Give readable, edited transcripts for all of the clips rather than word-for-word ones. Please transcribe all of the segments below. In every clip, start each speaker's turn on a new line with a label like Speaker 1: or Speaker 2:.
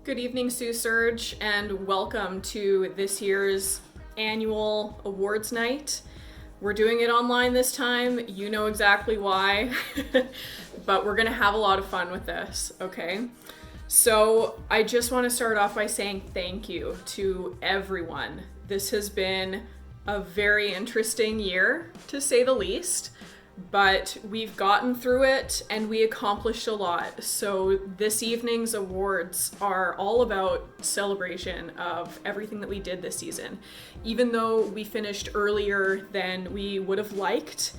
Speaker 1: Good evening, Sioux Surge, and welcome to this year's annual awards night. We're doing it online this time. You know exactly why, but we're gonna have a lot of fun with this, okay? So I just want to start off by saying thank you to everyone. This has been a very interesting year, to say the least, but we've gotten through it and we accomplished a lot. So this evening's awards are all about celebration of everything that we did this season. Even though we finished earlier than we would have liked,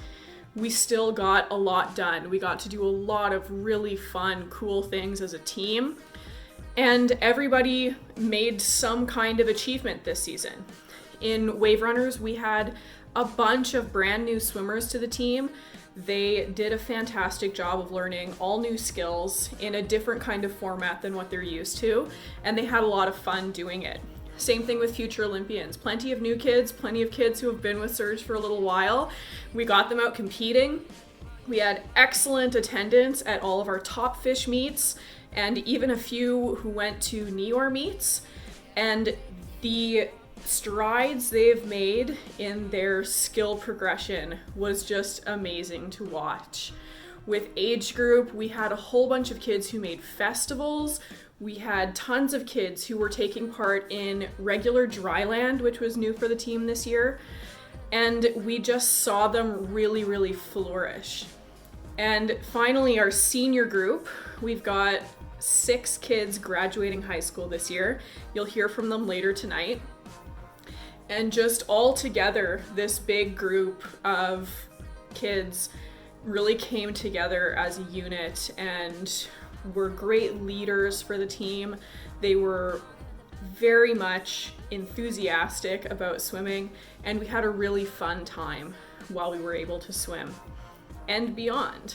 Speaker 1: we still got a lot done. We got to do a lot of really fun, cool things as a team, and everybody made some kind of achievement this season. In Wave Runners, we had a bunch of brand new swimmers to the team. They did a fantastic job of learning all new skills in a different kind of format than what they're used to, and they had a lot of fun doing it. Same thing with future Olympians. Plenty of new kids, plenty of kids who have been with Surge for a little while. We got them out competing. We had excellent attendance at all of our top fish meets, and even a few who went to Nior meets. And the strides they've made in their skill progression was just amazing to watch. With age group, we had a whole bunch of kids who made festivals. We had tons of kids who were taking part in regular dryland, which was new for the team this year. And we just saw them really flourish. And finally, our senior group, we've got 6 kids graduating high school this year. You'll hear from them later tonight. And just all together, this big group of kids really came together as a unit and were great leaders for the team. They were very much enthusiastic about swimming, and we had a really fun time while we were able to swim and beyond.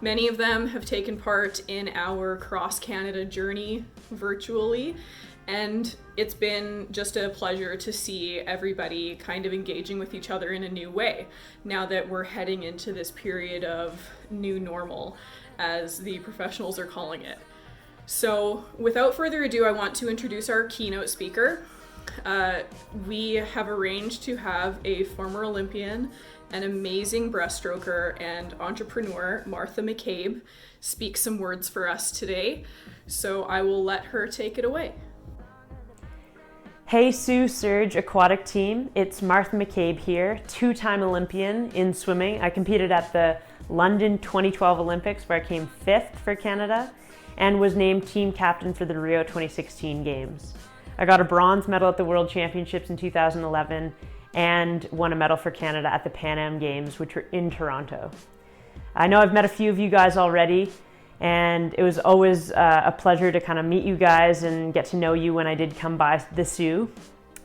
Speaker 1: Many of them have taken part in our Cross Canada journey virtually, and it's been just a pleasure to see everybody kind of engaging with each other in a new way now that we're heading into this period of new normal, as the professionals are calling it. So without further ado, I want to introduce our keynote speaker. We have arranged to have a former Olympian, an amazing breaststroker, and entrepreneur, Martha McCabe, speak some words for us today. So I will let her take it away.
Speaker 2: Hey Sioux Surge Aquatic team, it's Martha McCabe here, 2-time Olympian in swimming. I competed at the London 2012 Olympics where I came 5th for Canada and was named team captain for the Rio 2016 Games. I got a bronze medal at the World Championships in 2011 and won a medal for Canada at the Pan Am Games, which were in Toronto. I know I've met a few of you guys already, and it was always a pleasure to kind of meet you guys and get to know you when I did come by the Sioux.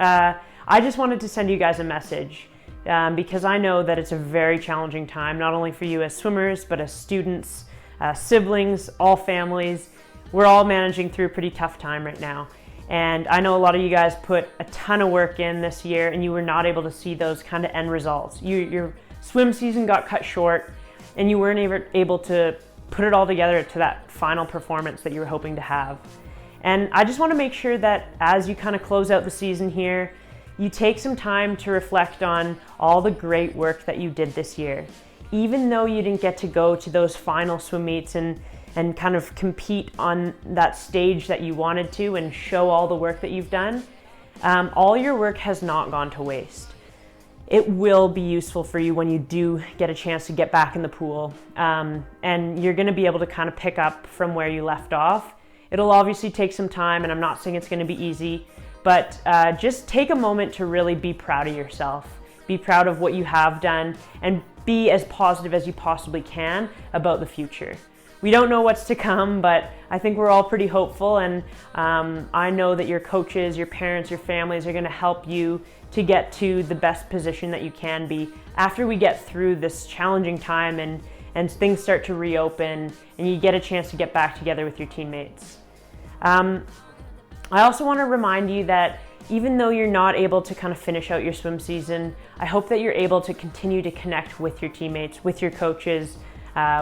Speaker 2: I just wanted to send you guys a message because I know that it's a very challenging time, not only for you as swimmers, but as students, siblings, all families. We're all managing through a pretty tough time right now. And I know a lot of you guys put a ton of work in this year and you were not able to see those kind of end results. Your swim season got cut short and you weren't able to put it all together to that final performance that you were hoping to have. And I just want to make sure that as you kind of close out the season here, you take some time to reflect on all the great work that you did this year. Even though you didn't get to go to those final swim meets and kind of compete on that stage that you wanted to and show all the work that you've done, all your work has not gone to waste. It will be useful for you when you do get a chance to get back in the pool, and you're going to be able to kind of pick up from where you left off. It'll obviously take some time, and I'm not saying it's going to be easy, but just take a moment to really be proud of yourself. Be proud of what you have done and be as positive as you possibly can about the future. We don't know what's to come, but I think we're all pretty hopeful, and I know that your coaches, your parents, your families are going to help you to get to the best position that you can be after we get through this challenging time and things start to reopen and you get a chance to get back together with your teammates. I also want to remind you that even though you're not able to kind of finish out your swim season, I hope that you're able to continue to connect with your teammates, with your coaches,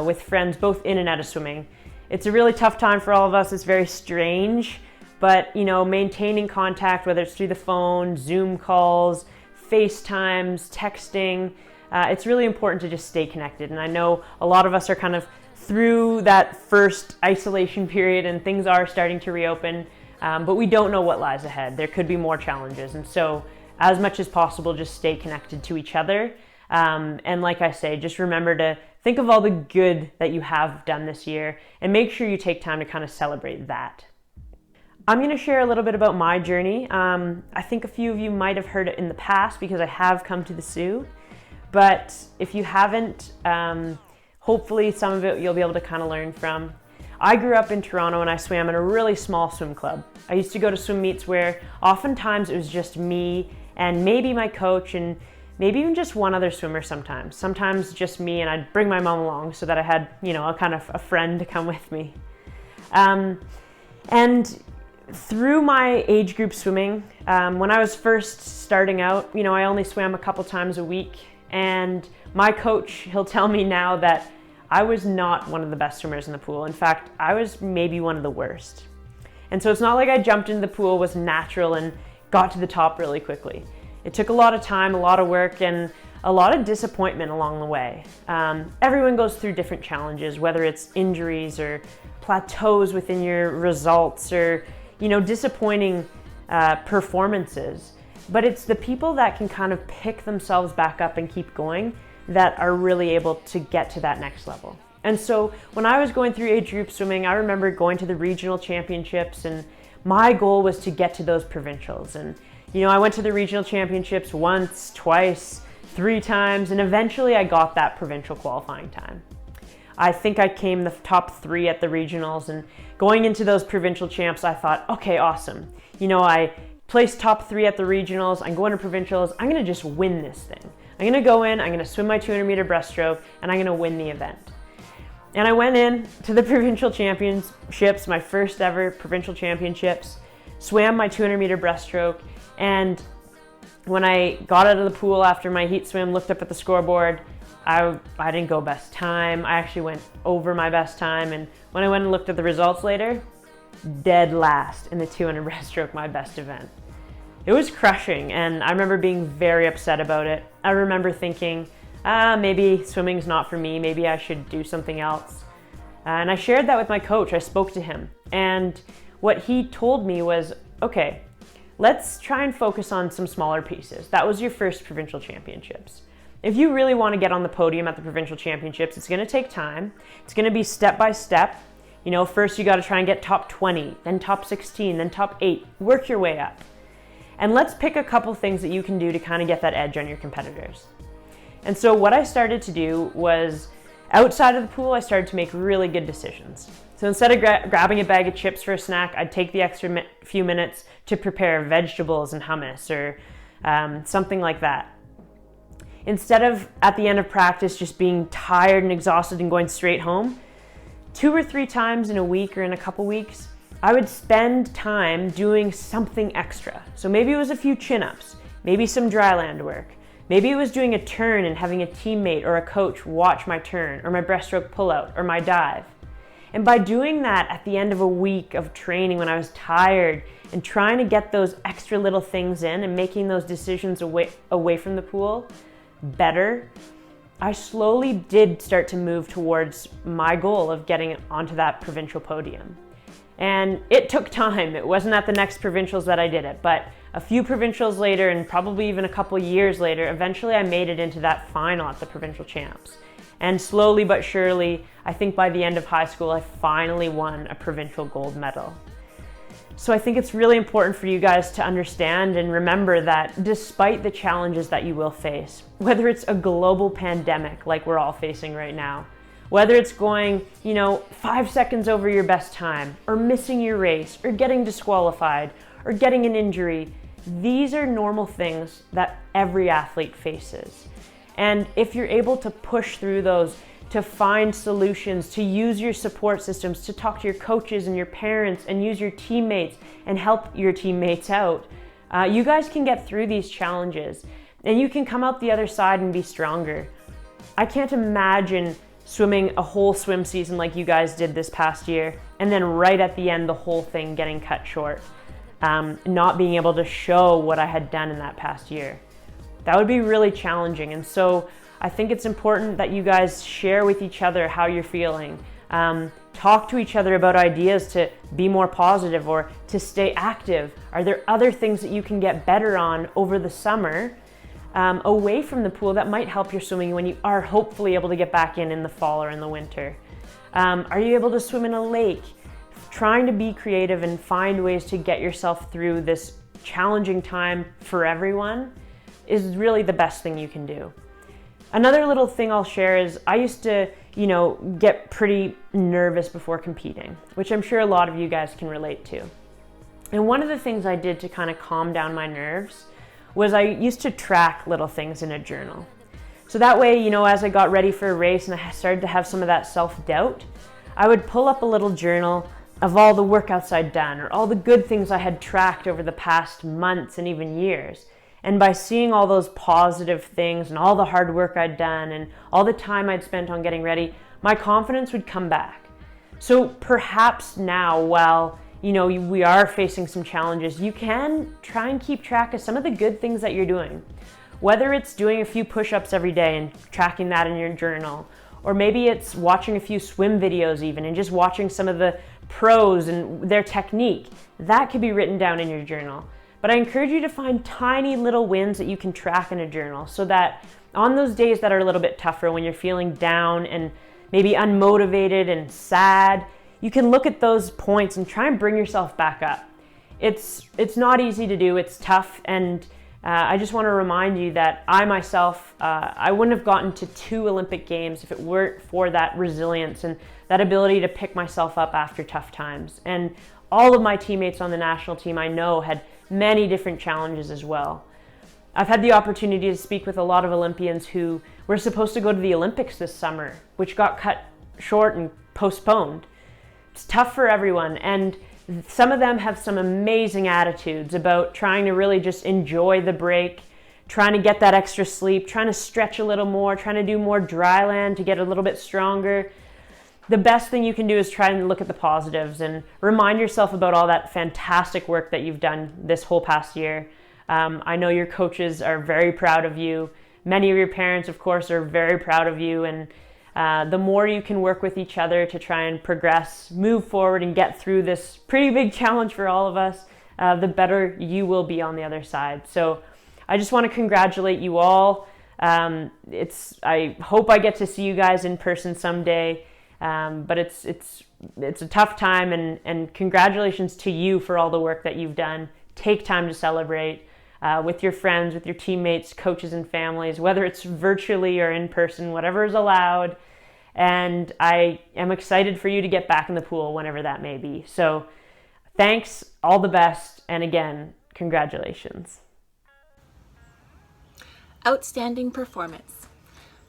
Speaker 2: with friends, both in and out of swimming. It's a really tough time for all of us. It's very strange, but maintaining contact, whether it's through the phone, Zoom calls, FaceTimes, texting, it's really important to just stay connected. And I know a lot of us are kind of through that first isolation period and things are starting to reopen, but we don't know what lies ahead. There could be more challenges. And so as much as possible, just stay connected to each other. And like I say, just remember to think of all the good that you have done this year and make sure you take time to kind of celebrate that. I'm going to share a little bit about my journey. I think a few of you might have heard it in the past because I have come to the Sault, but if you haven't, hopefully some of it you'll be able to kind of learn from. I grew up in Toronto and I swam in a really small swim club. I used to go to swim meets where oftentimes it was just me and maybe my coach and maybe even just one other swimmer sometimes. Sometimes just me, and I'd bring my mom along so that I had, a kind of a friend to come with me. And through my age group swimming, when I was first starting out, I only swam a couple times a week. And my coach, he'll tell me now that I was not one of the best swimmers in the pool. In fact, I was maybe one of the worst. And so it's not like I jumped into the pool, was natural, and got to the top really quickly. It took a lot of time, a lot of work, and a lot of disappointment along the way. Everyone goes through different challenges, whether it's injuries or plateaus within your results or, disappointing performances. But it's the people that can kind of pick themselves back up and keep going that are really able to get to that next level. And so when I was going through age group swimming, I remember going to the regional championships, and my goal was to get to those provincials. And I went to the regional championships once, twice, 3 times, and eventually I got that provincial qualifying time. I think I came the top 3 at the regionals, and going into those provincial champs, I thought, okay, awesome. I placed top 3 at the regionals, I'm going to provincials, I'm gonna just win this thing. I'm gonna go in, I'm gonna swim my 200 meter breaststroke, and I'm gonna win the event. And I went in to the provincial championships, my first ever provincial championships, swam my 200 meter breaststroke, and when I got out of the pool after my heat swim, looked up at the scoreboard, I didn't go best time. I actually went over my best time, and when I went and looked at the results later, dead last in the 200 breaststroke, my best event. It was crushing, and I remember being very upset about it. I remember thinking, maybe swimming's not for me, maybe I should do something else. And I shared that with my coach. I spoke to him, and what he told me was, okay, let's try and focus on some smaller pieces. That was your first provincial championships. If you really want to get on the podium at the provincial championships, it's going to take time. It's going to be step by step. First you got to try and get top 20, then top 16, then top 8. Work your way up. And let's pick a couple things that you can do to kind of get that edge on your competitors. And so what I started to do was, outside of the pool, I started to make really good decisions. So instead of grabbing a bag of chips for a snack, I'd take the extra few minutes to prepare vegetables and hummus or something like that. Instead of, at the end of practice, just being tired and exhausted and going straight home, 2 or 3 times in a week or in a couple weeks, I would spend time doing something extra. So maybe it was a few chin-ups, maybe some dry land work, maybe it was doing a turn and having a teammate or a coach watch my turn or my breaststroke pullout or my dive. And by doing that at the end of a week of training when I was tired and trying to get those extra little things in and making those decisions away from the pool better, I slowly did start to move towards my goal of getting onto that provincial podium. And it took time. It wasn't at the next provincials that I did it, but a few provincials later and probably even a couple years later, eventually I made it into that final at the provincial champs. And slowly but surely, I think by the end of high school, I finally won a provincial gold medal. So I think it's really important for you guys to understand and remember that despite the challenges that you will face, whether it's a global pandemic like we're all facing right now, whether it's going, 5 seconds over your best time, or missing your race, or getting disqualified, or getting an injury, these are normal things that every athlete faces. And if you're able to push through those, to find solutions, to use your support systems, to talk to your coaches and your parents, and use your teammates and help your teammates out, you guys can get through these challenges, and you can come out the other side and be stronger. I can't imagine swimming a whole swim season like you guys did this past year, and then right at the end, the whole thing getting cut short, not being able to show what I had done in that past year. That would be really challenging. And so I think it's important that you guys share with each other how you're feeling. Talk to each other about ideas to be more positive or to stay active. Are there other things that you can get better on over the summer away from the pool that might help your swimming when you are hopefully able to get back in the fall or in the winter? Are you able to swim in a lake? Trying to be creative and find ways to get yourself through this challenging time for everyone is really the best thing you can do. Another little thing I'll share is I used to, get pretty nervous before competing, which I'm sure a lot of you guys can relate to. And one of the things I did to kind of calm down my nerves was I used to track little things in a journal. So that way, as I got ready for a race and I started to have some of that self-doubt, I would pull up a little journal of all the workouts I'd done or all the good things I had tracked over the past months and even years. And by seeing all those positive things and all the hard work I'd done and all the time I'd spent on getting ready, my confidence would come back. So perhaps now, while we are facing some challenges, you can try and keep track of some of the good things that you're doing. Whether it's doing a few push-ups every day and tracking that in your journal, or maybe it's watching a few swim videos even and just watching some of the pros and their technique, that could be written down in your journal. But I encourage you to find tiny little wins that you can track in a journal so that on those days that are a little bit tougher, when you're feeling down and maybe unmotivated and sad, you can look at those points and try and bring yourself back up. It's not easy to do, it's tough, and I just want to remind you that I myself, I wouldn't have gotten to 2 Olympic Games if it weren't for that resilience and that ability to pick myself up after tough times. And all of my teammates on the national team I know had many different challenges as well. I've had the opportunity to speak with a lot of Olympians who were supposed to go to the Olympics this summer, which got cut short and postponed. It's tough for everyone, and some of them have some amazing attitudes about trying to really just enjoy the break, trying to get that extra sleep, trying to stretch a little more, trying to do more dry land to get a little bit stronger. The best thing you can do is try and look at the positives and remind yourself about all that fantastic work that you've done this whole past year. I know your coaches are very proud of you. Many of your parents, of course, are very proud of you. And the more you can work with each other to try and progress, move forward, and get through this pretty big challenge for all of us, the better you will be on the other side. So I just want to congratulate you all. I hope I get to see you guys in person someday. But it's a tough time, and congratulations to you for all the work that you've done. Take time to celebrate with your friends, with your teammates, coaches, and families, whether it's virtually or in person, whatever is allowed. And I am excited for you to get back in the pool whenever that may be. So thanks, all the best, and again, congratulations.
Speaker 3: Outstanding performance.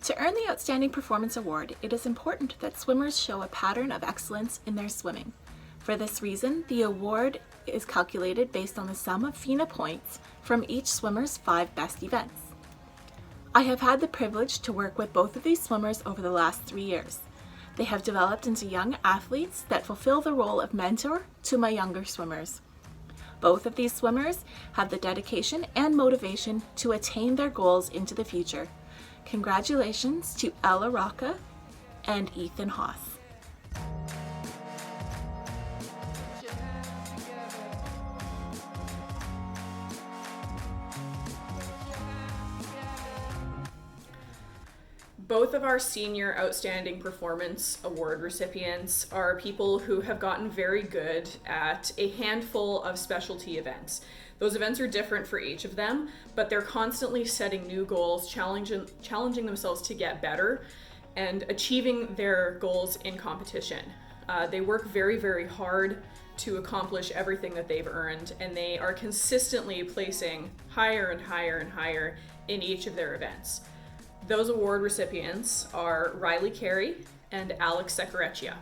Speaker 3: To earn the Outstanding Performance Award, it is important that swimmers show a pattern of excellence in their swimming. For this reason, the award is calculated based on the sum of FINA points from each swimmer's 5 best events. I have had the privilege to work with both of these swimmers over the last 3 years. They have developed into young athletes that fulfill the role of mentor to my younger swimmers. Both of these swimmers have the dedication and motivation to attain their goals into the future. Congratulations to Ella Rocca and Ethan Haas.
Speaker 1: Both of our senior Outstanding Performance Award recipients are people who have gotten very good at a handful of specialty events. Those events are different for each of them, but they're constantly setting new goals, challenging themselves to get better, and achieving their goals in competition. They work very, very hard to accomplish everything that they've earned, and they are consistently placing higher and higher and higher in each of their events. Those award recipients are Riley Carey and Alex Sekareccia.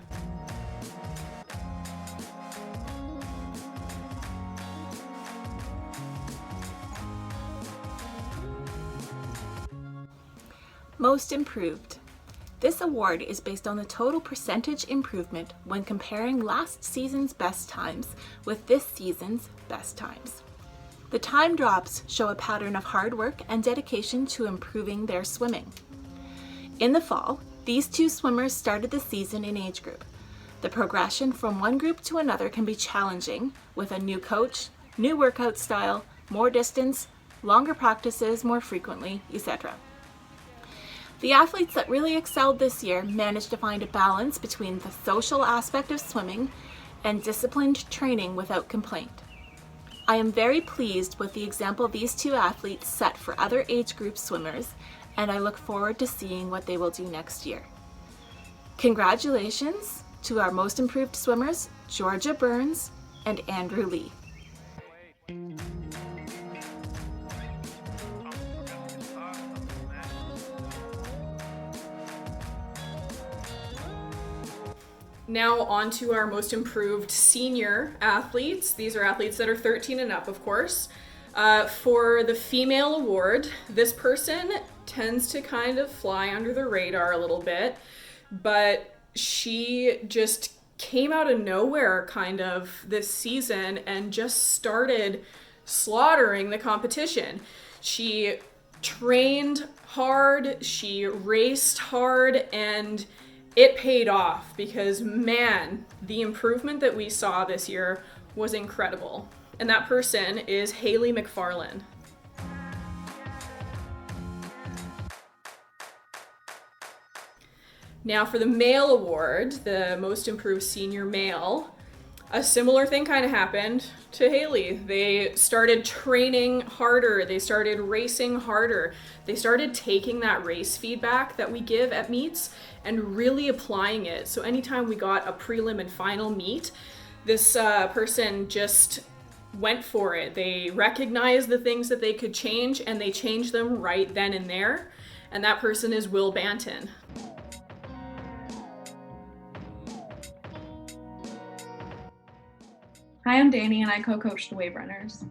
Speaker 3: Most improved. This award is based on the total percentage improvement when comparing last season's best times with this season's best times. The time drops show a pattern of hard work and dedication to improving their swimming. In the fall, these two swimmers started the season in age group. The progression from one group to another can be challenging with a new coach, new workout style, more distance, longer practices more frequently, etc. The athletes that really excelled this year managed to find a balance between the social aspect of swimming and disciplined training without complaint. I am very pleased with the example these two athletes set for other age group swimmers, and I look forward to seeing what they will do next year. Congratulations to our most improved swimmers, Georgia Burns and Andrew Lee.
Speaker 1: Now on to our most improved senior athletes. These are athletes that are 13 and up, of course. For the female award, this person tends to kind of fly under the radar a little bit, but she just came out of nowhere kind of this season and just started slaughtering the competition. She trained hard, she raced hard, and it paid off because, man, the improvement that we saw this year was incredible. And that person is Haley McFarlane. Now for the male award, the most improved senior male, a similar thing kind of happened to Haley. They started training harder, they started racing harder, they started taking that race feedback that we give at meets and really applying it. So anytime we got a prelim and final meet, this person just went for it. They recognized the things that they could change and they changed them right then and there. And that person is Will Banton.
Speaker 4: Hi, I'm Danny and I co-coach the Wave Runners.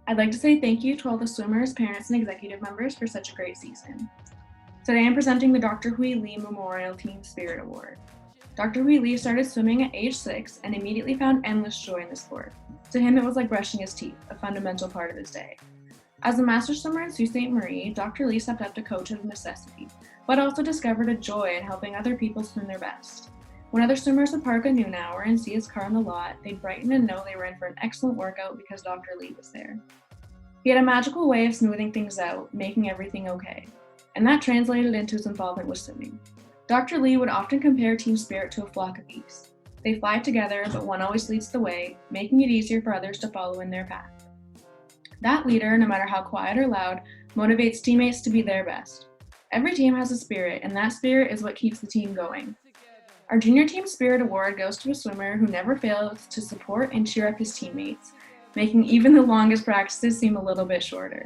Speaker 4: I'd like to say thank you to all the swimmers, parents, and executive members for such a great season. Today I'm presenting the Dr. Hui Lee Memorial Team Spirit Award. Dr. Hui Lee started swimming at age 6 and immediately found endless joy in the sport. To him, it was like brushing his teeth, a fundamental part of his day. As a master swimmer in Sault Ste. Marie, Dr. Lee stepped up to coach out of necessity, but also discovered a joy in helping other people swim their best. When other swimmers would park a noon hour and see his car on the lot, they'd brighten and know they were in for an excellent workout because Dr. Lee was there. He had a magical way of smoothing things out, making everything okay, and that translated into his involvement with swimming. Dr. Lee would often compare team spirit to a flock of geese. They fly together, but one always leads the way, making it easier for others to follow in their path. That leader, no matter how quiet or loud, motivates teammates to be their best. Every team has a spirit, and that spirit is what keeps the team going. Our Junior Team Spirit Award goes to a swimmer who never fails to support and cheer up his teammates, making even the longest practices seem a little bit shorter.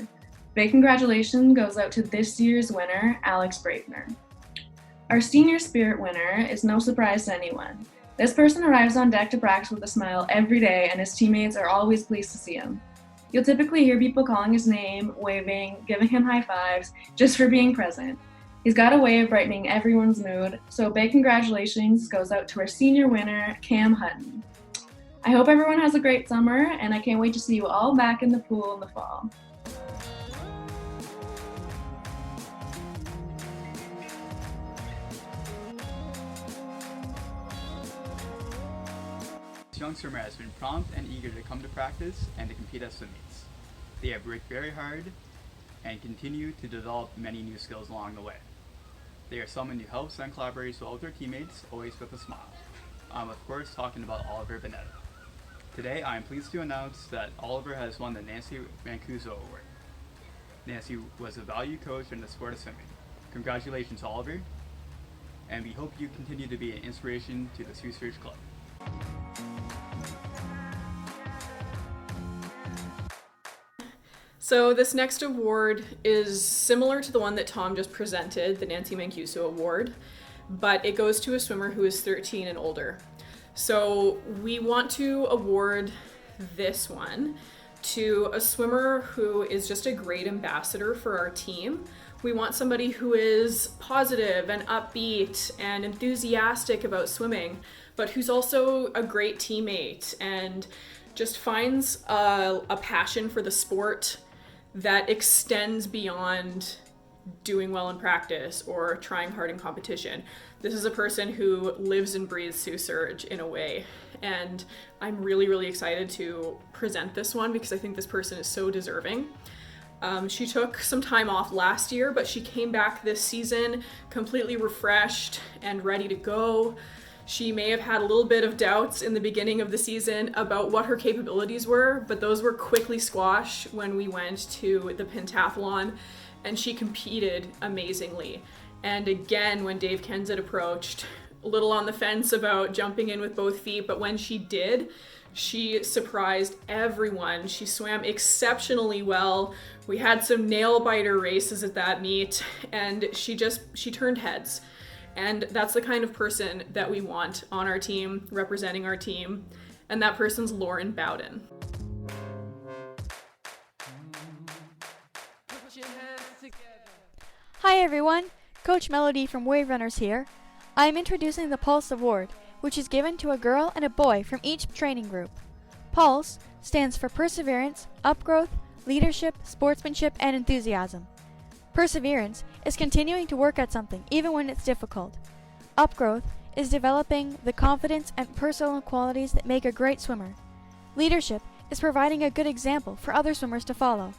Speaker 4: Big congratulations goes out to this year's winner, Alex Bravener. Our Senior Spirit winner is no surprise to anyone. This person arrives on deck to practice with a smile every day, and his teammates are always pleased to see him. You'll typically hear people calling his name, waving, giving him high fives, just for being present. He's got a way of brightening everyone's mood, so big congratulations goes out to our senior winner, Cam Hutton. I hope everyone has a great summer, and I can't wait to see you all back in the pool in the fall.
Speaker 5: This young swimmer has been prompt and eager to come to practice and to compete at swim meets. They have worked very hard and continue to develop many new skills along the way. They are someone who helps and collaborates well with their teammates, always with a smile. I'm of course talking about Oliver Bonetta. Today I am pleased to announce that Oliver has won the Nancy Mancuso Award. Nancy was a valued coach in the sport of swimming. Congratulations, Oliver, and we hope you continue to be an inspiration to the Sault Surge Club.
Speaker 1: So this next award is similar to the one that Tom just presented, the Nancy Mancuso Award, but it goes to a swimmer who is 13 and older. So we want to award this one to a swimmer who is just a great ambassador for our team. We want somebody who is positive and upbeat and enthusiastic about swimming, but who's also a great teammate and just finds a passion for the sport that extends beyond doing well in practice or trying hard in competition. This is a person who lives and breathes Sioux Surge in a way, and I'm really, really excited to present this one because I think this person is so deserving. She took some time off last year, but she came back this season completely refreshed and ready to go. She may have had a little bit of doubts in the beginning of the season about what her capabilities were, but those were quickly squashed when we went to the pentathlon, and she competed amazingly. And again, when Dave Kensett approached, a little on the fence about jumping in with both feet, but when she did, she surprised everyone. She swam exceptionally well. We had some nail biter races at that meet, and she turned heads. And that's the kind of person that we want on our team, representing our team. And that person's Lauren Bowden.
Speaker 6: Hi everyone, Coach Melody from Wave Runners here. I am introducing the Pulse Award, which is given to a girl and a boy from each training group. Pulse stands for perseverance, upgrowth, leadership, sportsmanship, and enthusiasm. Perseverance is continuing to work at something even when it's difficult. Upgrowth is developing the confidence and personal qualities that make a great swimmer. Leadership is providing a good example for other swimmers to follow.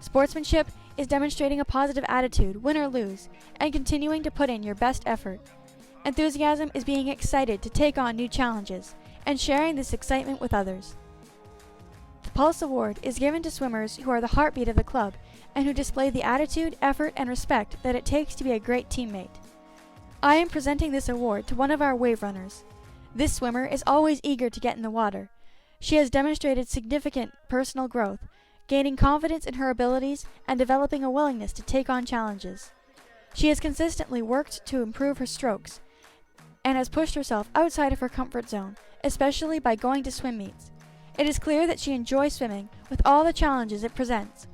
Speaker 6: Sportsmanship is demonstrating a positive attitude, win or lose, and continuing to put in your best effort. Enthusiasm is being excited to take on new challenges and sharing this excitement with others. The Pulse Award is given to swimmers who are the heartbeat of the club and who display the attitude, effort, and respect that it takes to be a great teammate. I am presenting this award to one of our wave runners. This swimmer is always eager to get in the water. She has demonstrated significant personal growth, gaining confidence in her abilities and developing a willingness to take on challenges. She has consistently worked to improve her strokes and has pushed herself outside of her comfort zone, especially by going to swim meets. It is clear that she enjoys swimming with all the challenges it presents.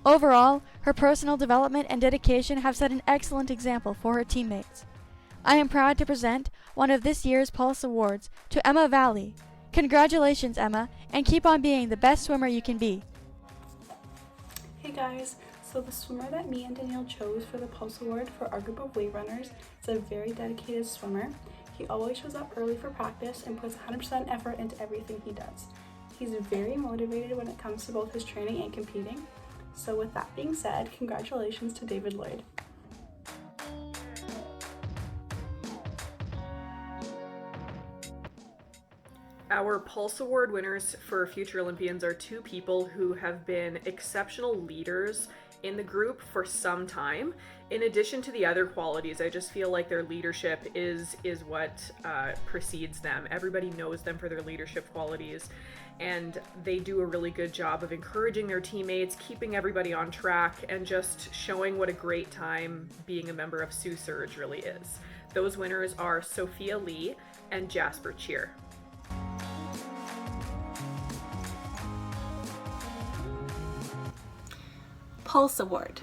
Speaker 6: Overall, her personal development and dedication have set an excellent example for her teammates. I am proud to present one of this year's Pulse Awards to Emma Valley. Congratulations, Emma, and keep on being the best swimmer you can be.
Speaker 7: Hey guys, so the swimmer that me and Danielle chose for the Pulse Award for our group of wave runners is a very dedicated swimmer. He always shows up early for practice and puts 100% effort into everything he does. He's very motivated when it comes to both his training and competing. So with that being said, congratulations to David Lloyd.
Speaker 1: Our Pulse Award winners for future Olympians are two people who have been exceptional leaders in the group for some time. In addition to the other qualities, I just feel like their leadership is what precedes them. Everybody knows them for their leadership qualities, and they do a really good job of encouraging their teammates, keeping everybody on track, and just showing what a great time being a member of Sioux Surge really is. Those winners are Sophia Lee and Jasper Cheer.
Speaker 3: Pulse Award.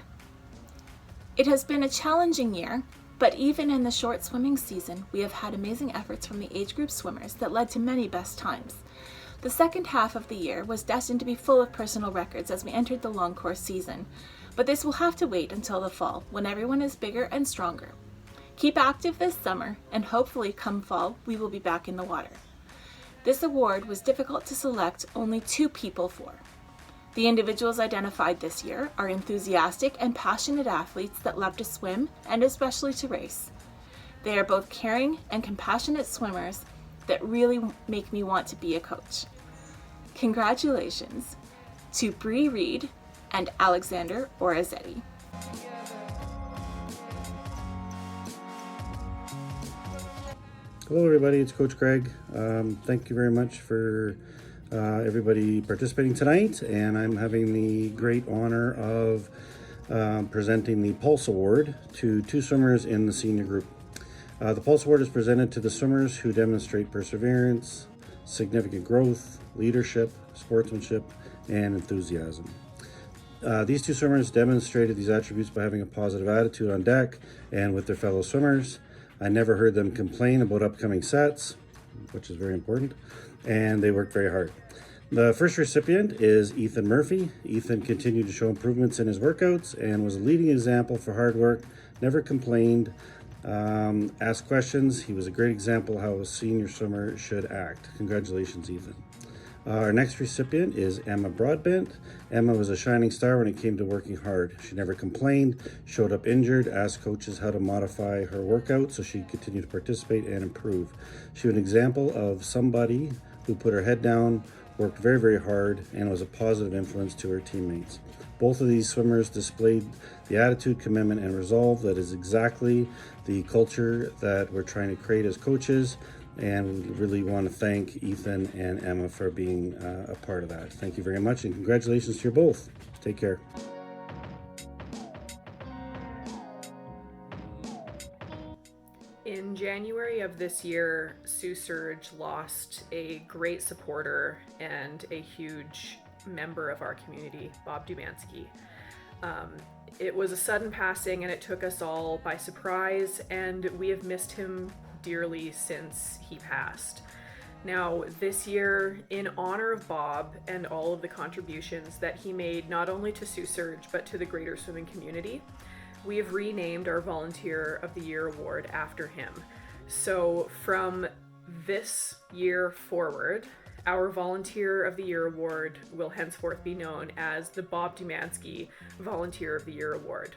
Speaker 3: It has been a challenging year, but even in the short swimming season, we have had amazing efforts from the age group swimmers that led to many best times. The second half of the year was destined to be full of personal records as we entered the long course season, but this will have to wait until the fall when everyone is bigger and stronger. Keep active this summer, and hopefully come fall, we will be back in the water. This award was difficult to select only 2 people for. The individuals identified this year are enthusiastic and passionate athletes that love to swim and especially to race. They are both caring and compassionate swimmers that really make me want to be a coach. Congratulations to Bree Reed and Alexander Orazetti.
Speaker 8: Hello everybody, it's Coach Greg. Thank you very much for everybody participating tonight, and I'm having the great honor of presenting the Pulse Award to 2 swimmers in the senior group. The Pulse Award is presented to the swimmers who demonstrate perseverance, significant growth, leadership, sportsmanship, and enthusiasm. These two swimmers demonstrated these attributes by having a positive attitude on deck and with their fellow swimmers. I never heard them complain about upcoming sets, which is very important, and they worked very hard. The first recipient is Ethan Murphy. Ethan continued to show improvements in his workouts and was a leading example for hard work, never complained, asked questions. He was a great example how a senior swimmer should act. Congratulations, Ethan. Our next recipient is Emma Broadbent. Emma was a shining star when it came to working hard. She never complained, showed up injured, asked coaches how to modify her workout so she could continue to participate and improve. She was an example of somebody who put her head down, worked very, very hard, and was a positive influence to her teammates. Both of these swimmers displayed the attitude, commitment, and resolve that is exactly the culture that we're trying to create as coaches. And we really want to thank Ethan and Emma for being a part of that. Thank you very much, and congratulations to you both. Take care.
Speaker 1: In January of this year, Sioux Surge lost a great supporter and a huge member of our community, Bob Dumansky. It was a sudden passing and it took us all by surprise, and we have missed him dearly since he passed. Now, this year, in honor of Bob and all of the contributions that he made not only to Sioux Surge but to the greater swimming community, we have renamed our Volunteer of the Year award after him. So from this year forward, our Volunteer of the Year award will henceforth be known as the Bob Dumansky Volunteer of the Year award.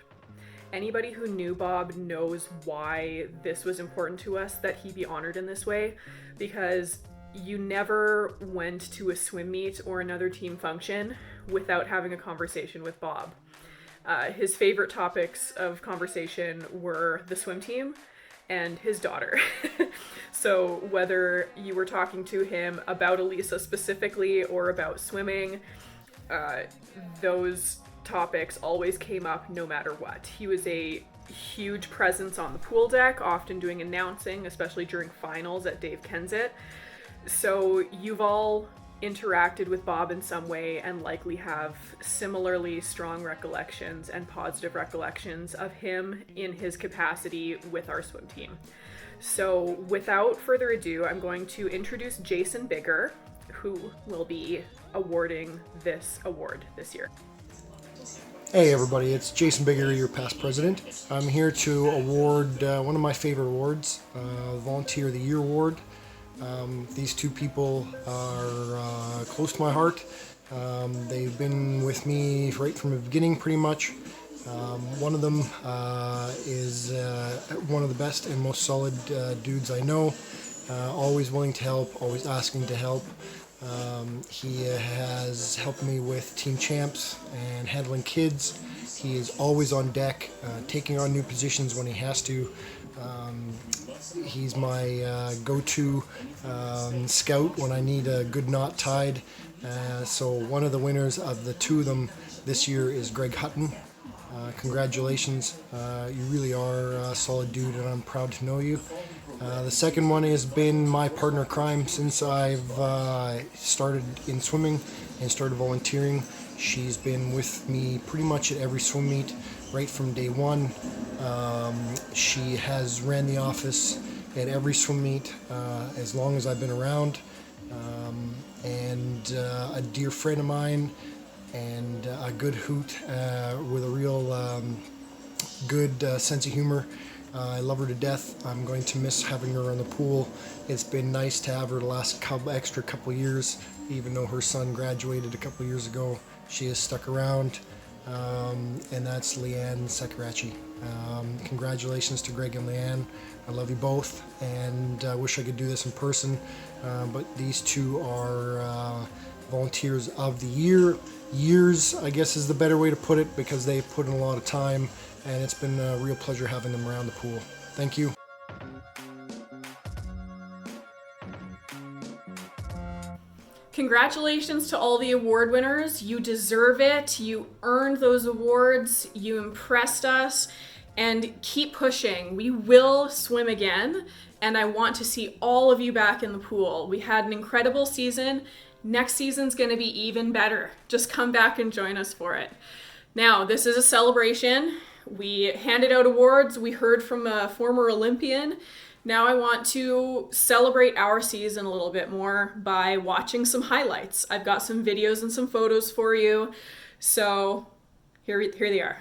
Speaker 1: Anybody who knew Bob knows why this was important to us, that he be honored in this way, because you never went to a swim meet or another team function without having a conversation with Bob. His favorite topics of conversation were the swim team and his daughter. So whether you were talking to him about Elisa specifically or about swimming, those topics always came up no matter what. He was a huge presence on the pool deck, often doing announcing, especially during finals at Dave Kensett. So you've all interacted with Bob in some way and likely have similarly strong recollections and positive recollections of him in his capacity with our swim team. So without further ado, I'm going to introduce Jason Bigger, who will be awarding this award this year.
Speaker 9: Hey everybody, it's Jason Bigger, your past president. I'm here to award one of my favorite awards, Volunteer of the Year Award. These two people are close to my heart. They've been with me right from the beginning pretty much. One of them is one of the best and most solid dudes I know. Always willing to help, always asking to help. He has helped me with team champs and handling kids. He is always on deck, taking on new positions when he has to. He's my go-to scout when I need a good knot tied. So one of the winners of the two of them this year is Greg Hutton. Congratulations. You really are a solid dude, and I'm proud to know you. The second one has been my partner in crime since I've started in swimming and started volunteering. She's been with me pretty much at every swim meet right from day one. She has ran the office at every swim meet as long as I've been around. And a dear friend of mine and a good hoot with a real good sense of humor. I love her to death. I'm going to miss having her in the pool. It's been nice to have her the last extra couple years, even though her son graduated a couple years ago. She has stuck around, and that's Leanne Sakarachi. Congratulations to Greg and Leanne. I love you both, and I wish I could do this in person, but these two are volunteers of the year. Years, I guess, is the better way to put it, because they put in a lot of time, and it's been a real pleasure having them around the pool. Thank you.
Speaker 1: Congratulations to all the award winners. You deserve it. You earned those awards. You impressed us. And keep pushing. We will swim again, and I want to see all of you back in the pool. We had an incredible season. Next season's going to be even better. Just come back and join us for it. Now, this is a celebration. We handed out awards. We heard from a former Olympian. Now I want to celebrate our season a little bit more by watching some highlights. I've got some videos and some photos for you. So here they are.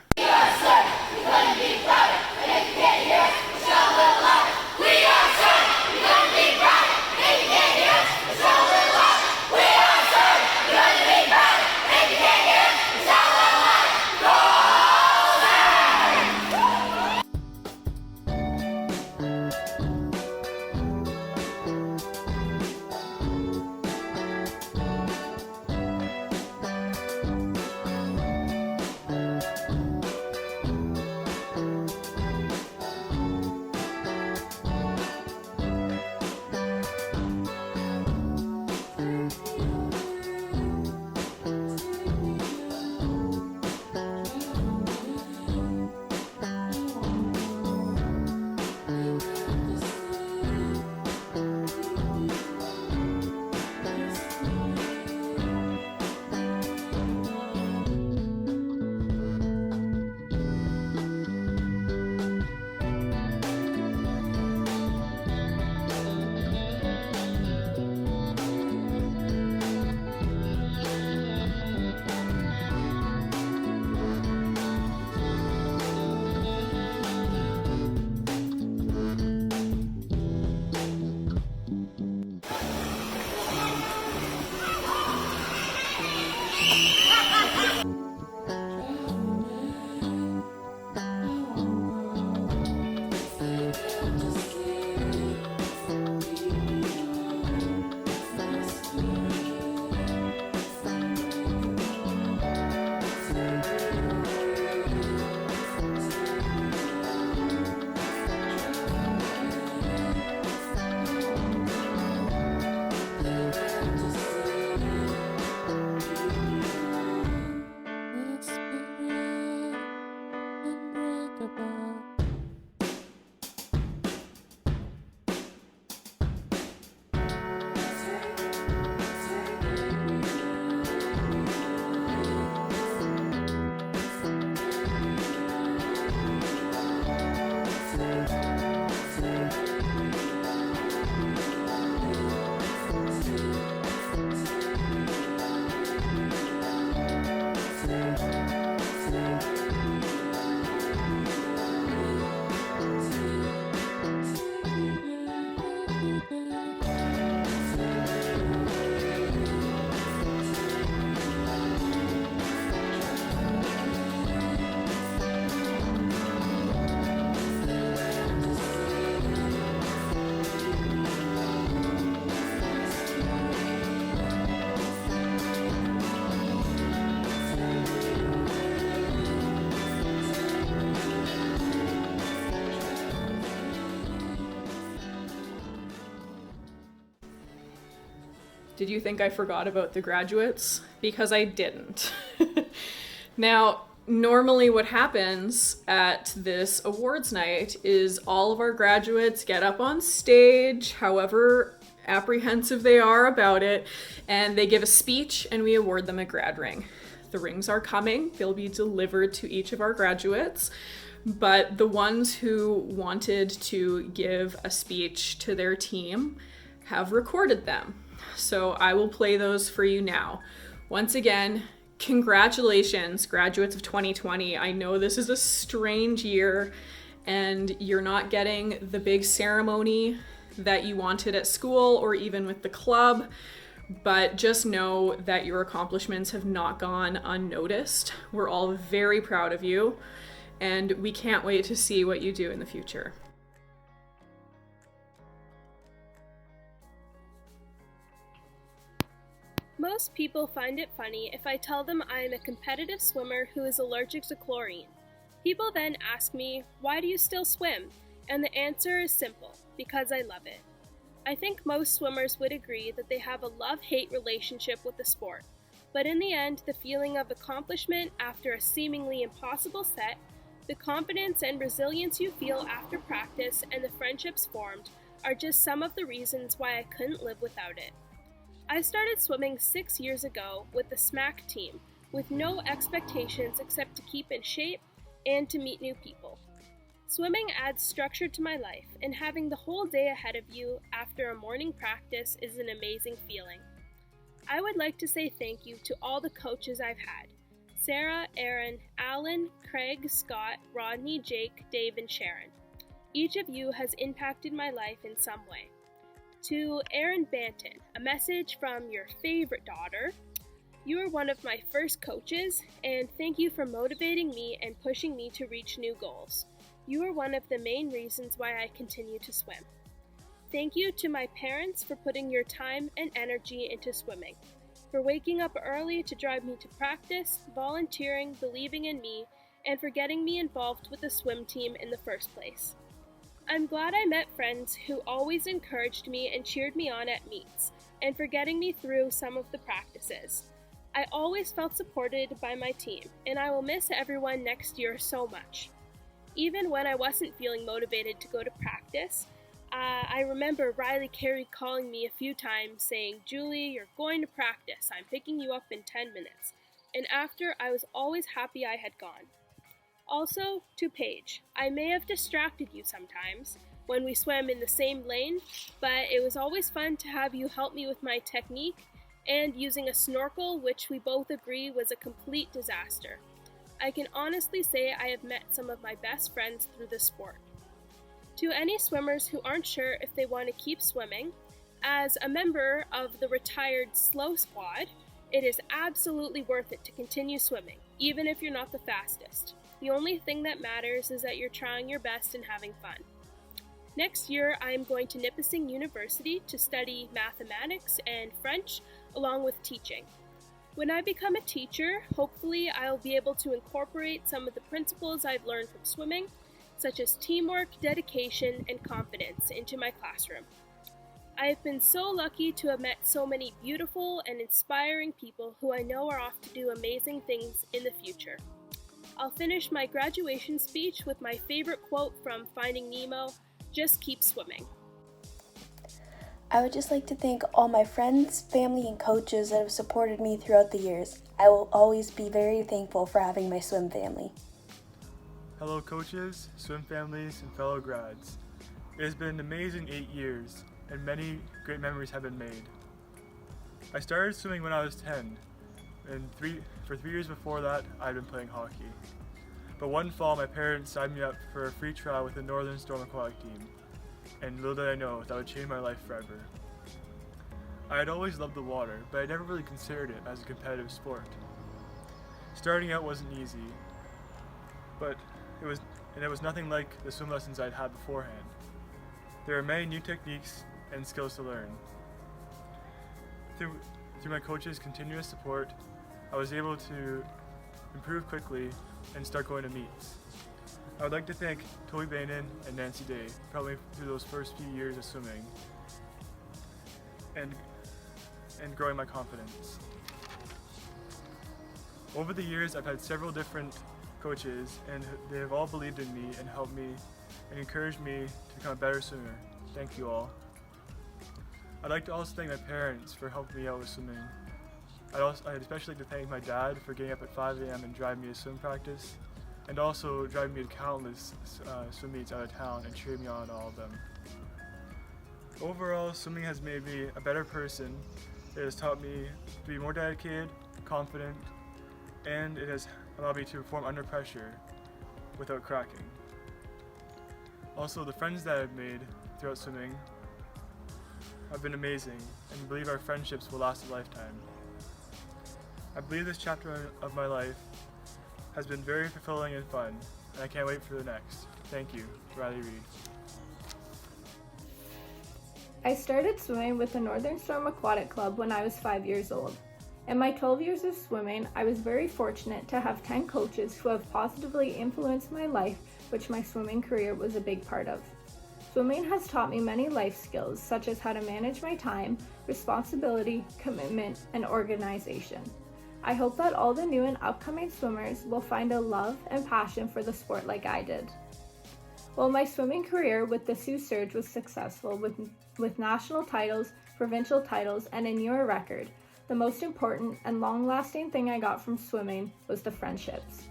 Speaker 1: Did you think I forgot about the graduates? Because I didn't. Now, normally what happens at this awards night is all of our graduates get up on stage, however apprehensive they are about it, and they give a speech and we award them a grad ring. The rings are coming. They'll be delivered to each of our graduates. But the ones who wanted to give a speech to their team have recorded them. So I will play those for you now. Once again, congratulations, graduates of 2020. I know this is a strange year and you're not getting the big ceremony that you wanted at school or even with the club, but just know that your accomplishments have not gone unnoticed. We're all very proud of you and we can't wait to see what you do in the future.
Speaker 10: Most people find it funny if I tell them I am a competitive swimmer who is allergic to chlorine. People then ask me, why do you still swim? And the answer is simple, because I love it. I think most swimmers would agree that they have a love-hate relationship with the sport, but in the end, the feeling of accomplishment after a seemingly impossible set, the confidence and resilience you feel after practice, and the friendships formed are just some of the reasons why I couldn't live without it. I started swimming 6 years ago with the SMAC team, with no expectations except to keep in shape and to meet new people. Swimming adds structure to my life, and having the whole day ahead of you after a morning practice is an amazing feeling. I would like to say thank you to all the coaches I've had: Sarah, Aaron, Alan, Craig, Scott, Rodney, Jake, Dave, and Sharon. Each of you has impacted my life in some way. To Aaron Banton, a message from your favorite daughter. You are one of my first coaches, and thank you for motivating me and pushing me to reach new goals. You are one of the main reasons why I continue to swim. Thank you to my parents for putting your time and energy into swimming, for waking up early to drive me to practice, volunteering, believing in me, and for getting me involved with the swim team in the first place. I'm glad I met friends who always encouraged me and cheered me on at meets, and for getting me through some of the practices. I always felt supported by my team, and I will miss everyone next year so much. Even when I wasn't feeling motivated to go to practice, I remember Riley Carey calling me a few times saying, "Julie, you're going to practice. I'm picking you up in 10 minutes. And after, I was always happy I had gone. Also, to Paige, I may have distracted you sometimes when we swam in the same lane, but it was always fun to have you help me with my technique and using a snorkel, which we both agree was a complete disaster. I can honestly say I have met some of my best friends through the sport. To any swimmers who aren't sure if they want to keep swimming, as a member of the retired slow squad, it is absolutely worth it to continue swimming, even if you're not the fastest. The only thing that matters is that you're trying your best and having fun. Next year, I am going to Nipissing University to study mathematics and French, along with teaching. When I become a teacher, hopefully I'll be able to incorporate some of the principles I've learned from swimming, such as teamwork, dedication, and confidence, into my classroom. I have been so lucky to have met so many beautiful and inspiring people who I know are off to do amazing things in the future. I'll finish my graduation speech with my favorite quote from Finding Nemo: "Just keep swimming."
Speaker 11: I would just like to thank all my friends, family, and coaches that have supported me throughout the years. I will always be very thankful for having my swim family.
Speaker 12: Hello coaches, swim families, and fellow grads. It has been an amazing 8 years, and many great memories have been made. I started swimming when I was 10, and for 3 years before that, I'd been playing hockey. But one fall, my parents signed me up for a free trial with the Northern Storm Aquatic team, and little did I know that would change my life forever. I had always loved the water, but I never really considered it as a competitive sport. Starting out wasn't easy, but it was nothing like the swim lessons I'd had beforehand. There are many new techniques and skills to learn. Through my coach's continuous support, I was able to improve quickly and start going to meets. I would like to thank Toby Bainin and Nancy Day for helping me through those first few years of swimming and growing my confidence. Over the years, I've had several different coaches, and they have all believed in me and helped me and encouraged me to become a better swimmer. Thank you all. I'd like to also thank my parents for helping me out with swimming. I'd especially like to thank my dad for getting up at 5 a.m. and driving me to swim practice, and also driving me to countless swim meets out of town and cheering me on all of them. Overall, swimming has made me a better person. It has taught me to be more dedicated, confident, and it has allowed me to perform under pressure without cracking. Also, the friends that I've made throughout swimming have been amazing, and I believe our friendships will last a lifetime. I believe this chapter of my life has been very fulfilling and fun, and I can't wait for the next. Thank you, Riley Reed.
Speaker 13: I started swimming with the Northern Storm Aquatic Club when I was 5 years old. In my 12 years of swimming, I was very fortunate to have 10 coaches who have positively influenced my life, which my swimming career was a big part of. Swimming has taught me many life skills, such as how to manage my time, responsibility, commitment, and organization. I hope that all the new and upcoming swimmers will find a love and passion for the sport like I did. While my swimming career with the Sioux Surge was successful with national titles, provincial titles, and a newer record, The most important and long-lasting thing I got from swimming was the friendships.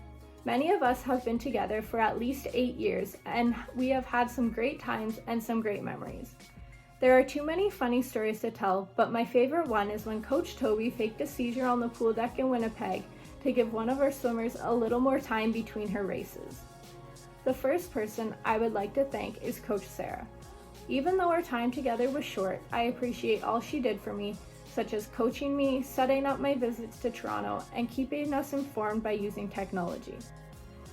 Speaker 13: Many of us have been together for at least 8 years, and we have had some great times and some great memories. There are too many funny stories to tell, but my favorite one is when Coach Toby faked a seizure on the pool deck in Winnipeg to give one of our swimmers a little more time between her races. The first person I would like to thank is Coach Sarah. Even though our time together was short, I appreciate all she did for me, such as coaching me, setting up my visits to Toronto, and keeping us informed by using technology.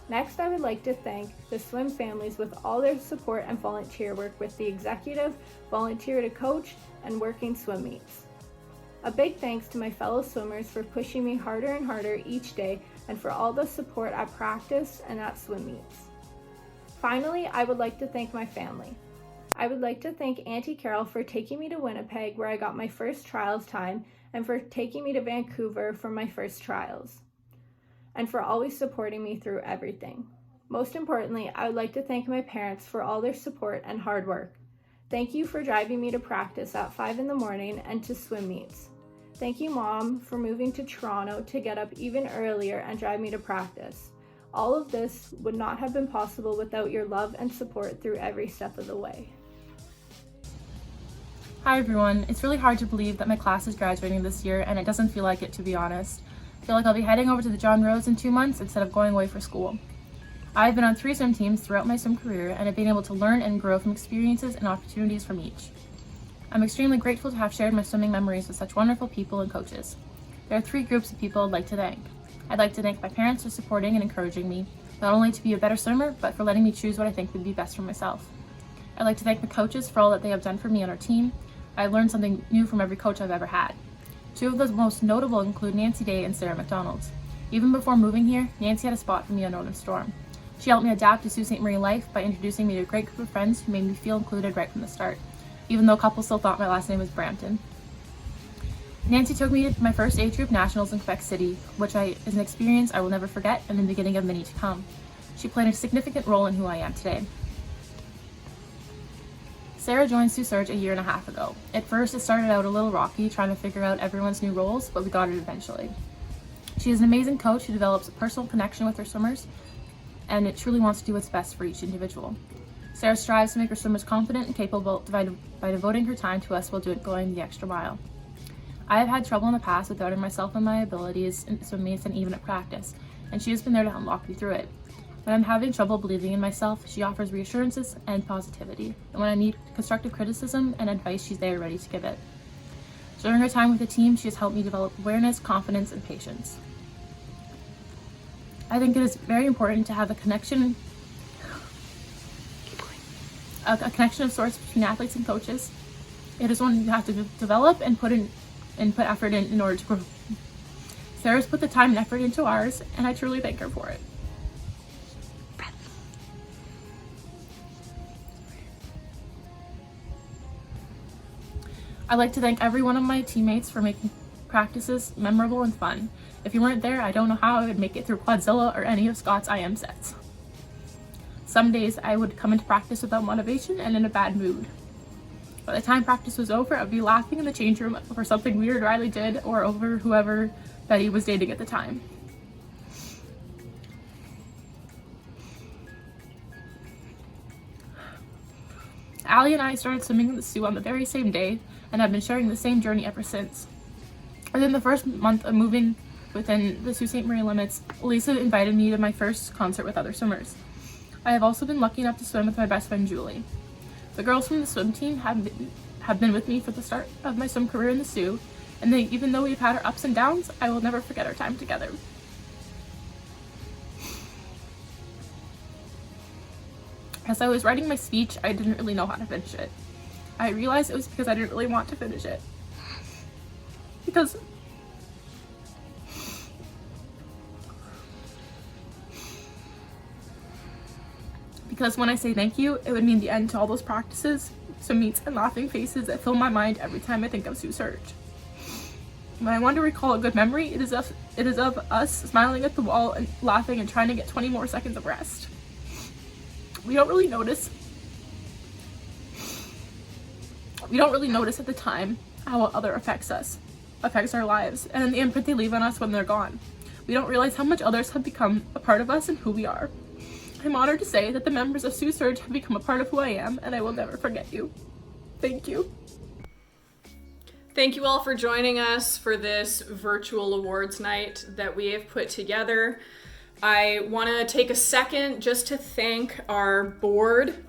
Speaker 13: Next, I would like to thank the swim families with all their support and volunteer work with the executive, volunteer to coach, and working swim meets. A big thanks to my fellow swimmers for pushing me harder and harder each day and for all the support at practice and at swim meets. Finally, I would like to thank my family. I would like to thank Auntie Carol for taking me to Winnipeg where I got my first trials time and for taking me to Vancouver for my first trials, and for always supporting me through everything. Most importantly, I would like to thank my parents for all their support and hard work. Thank you for driving me to practice at 5 in the morning and to swim meets. Thank you, Mom, for moving to Toronto to get up even earlier and drive me to practice. All of this would not have been possible without your love and support through every step of the way.
Speaker 14: Hi everyone, it's really hard to believe that my class is graduating this year and it doesn't feel like it, to be honest. I feel like I'll be heading over to the John Rose in 2 months instead of going away for school. I've been on 3 swim teams throughout my swim career and have been able to learn and grow from experiences and opportunities from each. I'm extremely grateful to have shared my swimming memories with such wonderful people and coaches. There are 3 groups of people I'd like to thank. I'd like to thank my parents for supporting and encouraging me, not only to be a better swimmer, but for letting me choose what I think would be best for myself. I'd like to thank the coaches for all that they have done for me on our team. I've learned something new from every coach I've ever had. 2 of the most notable include Nancy Day and Sarah McDonald. Even before moving here, Nancy had a spot for me on Northern Storm. She helped me adapt to Sault Ste. Marie life by introducing me to a great group of friends who made me feel included right from the start, even though a couple still thought my last name was Brampton. Nancy took me to my first age group nationals in Quebec City, which is an experience I will never forget and the beginning of many to come. She played a significant role in who I am today. Sarah joined Sault Surge a 1.5 years ago. At first, it started out a little rocky, trying to figure out everyone's new roles, but we got it eventually. She is an amazing coach who develops a personal connection with her swimmers, and it truly wants to do what's best for each individual. Sarah strives to make her swimmers confident and capable by devoting her time to us while going the extra mile. I have had trouble in the past with doubting myself and my abilities in swim meets and even at practice, and she has been there to unlock me through it. When I'm having trouble believing in myself, she offers reassurances and positivity, and when I need constructive criticism and advice, she's there ready to give it. During her time with the team, she has helped me develop awareness, confidence, and patience. I think it is very important to have a connection of sorts between athletes and coaches. It is one you have to develop and put effort in order to grow. Sarah's put the time and effort into ours, and I truly thank her for it. I'd like to thank every one of my teammates for making practices memorable and fun. If you weren't there, I don't know how I would make it through Quadzilla or any of Scott's IM sets. Some days I would come into practice without motivation and in a bad mood. By the time practice was over, I'd be laughing in the change room over something weird Riley did or over whoever Betty was dating at the time. Allie and I started swimming in the Sault on the very same day and have been sharing the same journey ever since. Within the first month of moving within the Sault Ste. Marie limits, Lisa invited me to my first concert with other swimmers. I have also been lucky enough to swim with my best friend Julie. The girls from the swim team have been with me for the start of my swim career in the Sault, and even though we've had our ups and downs, I will never forget our time together. As I was writing my speech, I didn't really know how to finish it. I realized it was because I didn't really want to finish it. Because when I say thank you, it would mean the end to all those practices, swim meets, and laughing faces that fill my mind every time I think of Sault Surge. When I want to recall a good memory, it is of us smiling at the wall and laughing and trying to get 20 more seconds of rest. We don't really notice at the time how other affects us. affects our lives and the imprint they leave on us when they're gone. We don't realize how much others have become a part of us and who we are. I'm honored to say that the members of Sault Surge have become a part of who I am, and I will never forget you. Thank you.
Speaker 1: Thank you all for joining us for this virtual awards night that we have put together. I want to take a second just to thank our board,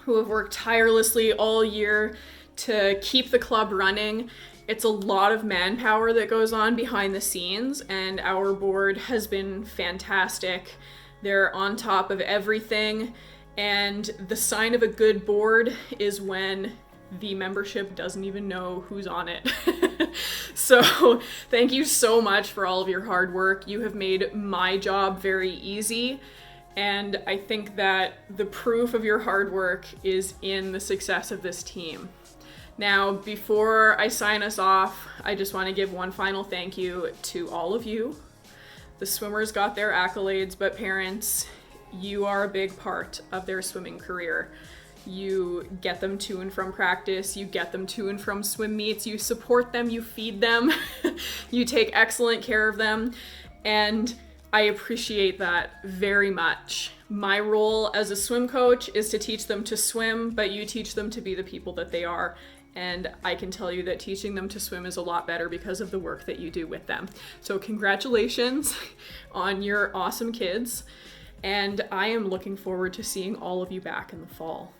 Speaker 1: who have worked tirelessly all year to keep the club running. It's a lot of manpower that goes on behind the scenes, and our board has been fantastic. They're on top of everything, and the sign of a good board is when the membership doesn't even know who's on it. So thank you so much for all of your hard work. You have made my job very easy, and I think that the proof of your hard work is in the success of this team. Now, before I sign us off, I just want to give one final thank you to all of you. The swimmers got their accolades, but parents, you are a big part of their swimming career. You get them to and from practice, you get them to and from swim meets, you support them, you feed them, you take excellent care of them, and I appreciate that very much. My role as a swim coach is to teach them to swim, but you teach them to be the people that they are. And I can tell you that teaching them to swim is a lot better because of the work that you do with them. So congratulations on your awesome kids. And I am looking forward to seeing all of you back in the fall.